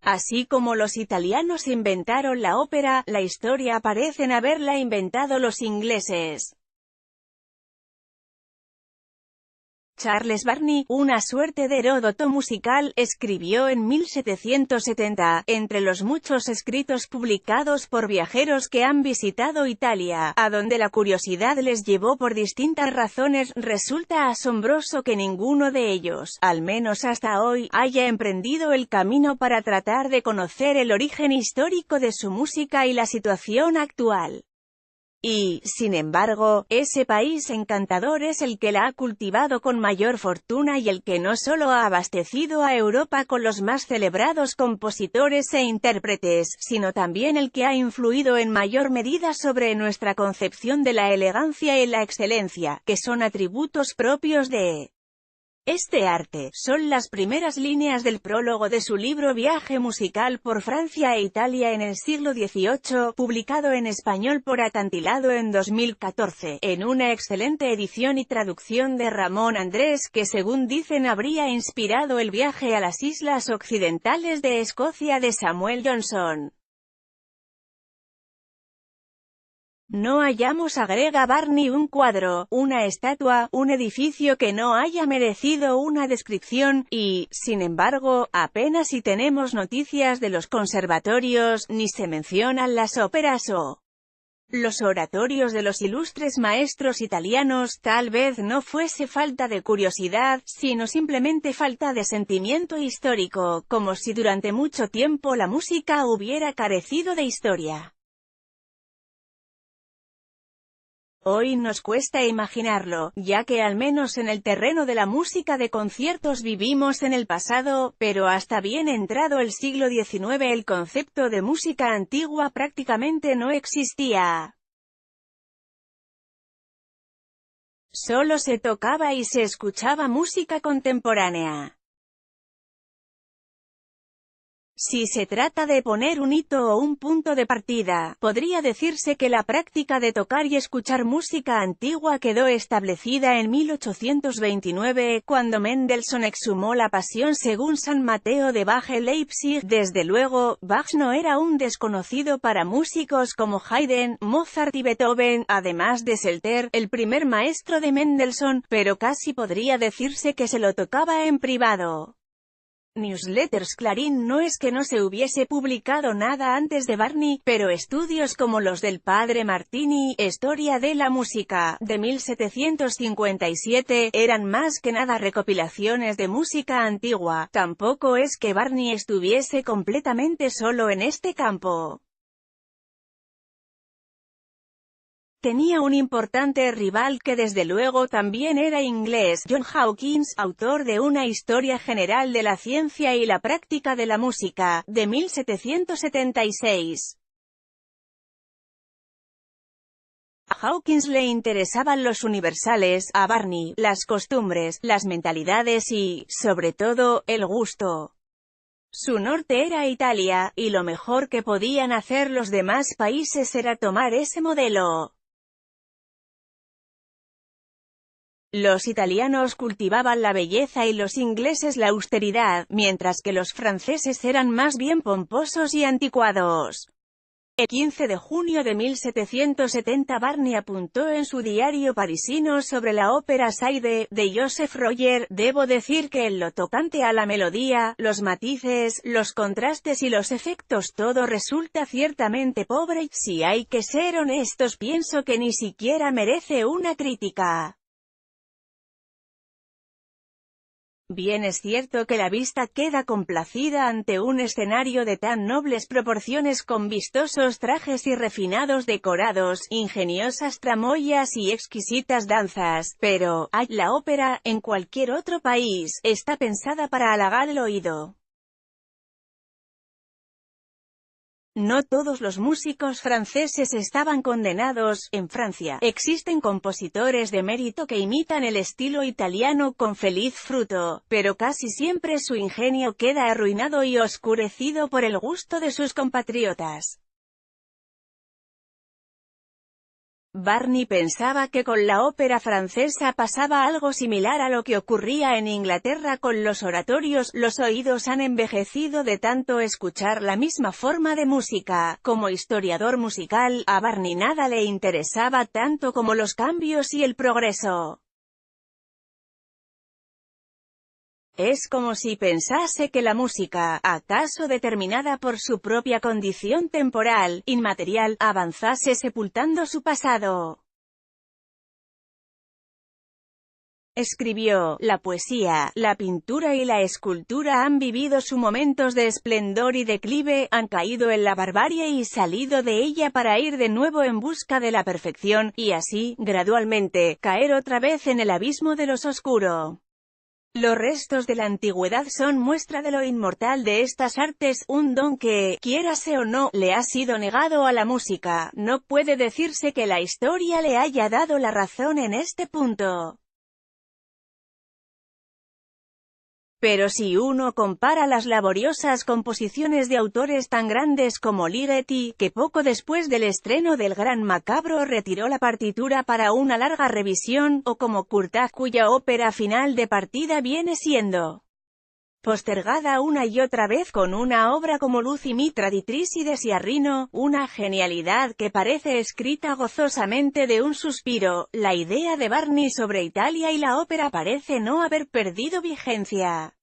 Así como los italianos inventaron la ópera, la historia parecen haberla inventado los ingleses. Charles Barney, una suerte de Heródoto musical, escribió en 1770, entre los muchos escritos publicados por viajeros que han visitado Italia, a donde la curiosidad les llevó por distintas razones. Resulta asombroso que ninguno de ellos, al menos hasta hoy, haya emprendido el camino para tratar de conocer el origen histórico de su música y la situación actual. Y, sin embargo, ese país encantador es el que la ha cultivado con mayor fortuna y el que no solo ha abastecido a Europa con los más celebrados compositores e intérpretes, sino también el que ha influido en mayor medida sobre nuestra concepción de la elegancia y la excelencia, que son atributos propios de este arte. Son las primeras líneas del prólogo de su libro Viaje musical por Francia e Italia en el siglo XVIII, publicado en español por Acantilado en 2014, en una excelente edición y traducción de Ramón Andrés, que según dicen habría inspirado el viaje a las islas occidentales de Escocia de Samuel Johnson. No hallamos, agrega Barney, un cuadro, una estatua, un edificio que no haya merecido una descripción, y, sin embargo, apenas si tenemos noticias de los conservatorios, ni se mencionan las óperas o los oratorios de los ilustres maestros italianos. Tal vez no fuese falta de curiosidad, sino simplemente falta de sentimiento histórico, como si durante mucho tiempo la música hubiera carecido de historia. Hoy nos cuesta imaginarlo, ya que al menos en el terreno de la música de conciertos vivimos en el pasado, pero hasta bien entrado el siglo XIX el concepto de música antigua prácticamente no existía. Solo se tocaba y se escuchaba música contemporánea. Si se trata de poner un hito o un punto de partida, podría decirse que la práctica de tocar y escuchar música antigua quedó establecida en 1829, cuando Mendelssohn exhumó la Pasión según San Mateo de Bach en Leipzig. Desde luego, Bach no era un desconocido para músicos como Haydn, Mozart y Beethoven, además de Selter, el primer maestro de Mendelssohn, pero casi podría decirse que se lo tocaba en privado. Newsletters. Clarín. No es que no se hubiese publicado nada antes de Barney, pero estudios como los del padre Martini, Historia de la música, de 1757, eran más que nada recopilaciones de música antigua. Tampoco es que Barney estuviese completamente solo en este campo. Tenía un importante rival que desde luego también era inglés, John Hawkins, autor de Una historia general de la ciencia y la práctica de la música, de 1776. A Hawkins le interesaban los universales, a Barney, las costumbres, las mentalidades y, sobre todo, el gusto. Su norte era Italia, y lo mejor que podían hacer los demás países era tomar ese modelo. Los italianos cultivaban la belleza y los ingleses la austeridad, mientras que los franceses eran más bien pomposos y anticuados. El 15 de junio de 1770 Barney apuntó en su diario parisino sobre la ópera Saide, de Joseph Royer: debo decir que en lo tocante a la melodía, los matices, los contrastes y los efectos todo resulta ciertamente pobre. Si hay que ser honestos, pienso que ni siquiera merece una crítica. Bien es cierto que la vista queda complacida ante un escenario de tan nobles proporciones con vistosos trajes y refinados decorados, ingeniosas tramoyas y exquisitas danzas, pero, la ópera, en cualquier otro país, está pensada para halagar el oído. No todos los músicos franceses estaban condenados. En Francia, existen compositores de mérito que imitan el estilo italiano con feliz fruto, pero casi siempre su ingenio queda arruinado y oscurecido por el gusto de sus compatriotas. Barney pensaba que con la ópera francesa pasaba algo similar a lo que ocurría en Inglaterra con los oratorios. Los oídos han envejecido de tanto escuchar la misma forma de música. Como historiador musical, a Barney nada le interesaba tanto como los cambios y el progreso. Es como si pensase que la música, acaso determinada por su propia condición temporal, inmaterial, avanzase sepultando su pasado. Escribió, la poesía, la pintura y la escultura han vivido sus momentos de esplendor y declive, han caído en la barbarie y salido de ella para ir de nuevo en busca de la perfección, y así, gradualmente, caer otra vez en el abismo de los oscuro. Los restos de la antigüedad son muestra de lo inmortal de estas artes, un don que, quiérase o no, le ha sido negado a la música. No puede decirse que la historia le haya dado la razón en este punto. Pero si uno compara las laboriosas composiciones de autores tan grandes como Ligeti, que poco después del estreno del Gran Macabro retiró la partitura para una larga revisión, o como Curtaz, cuya ópera final de partida viene siendo postergada una y otra vez, con una obra como Lucimi Traditrici de Sciarrino, una genialidad que parece escrita gozosamente de un suspiro, la idea de Barney sobre Italia y la ópera parece no haber perdido vigencia.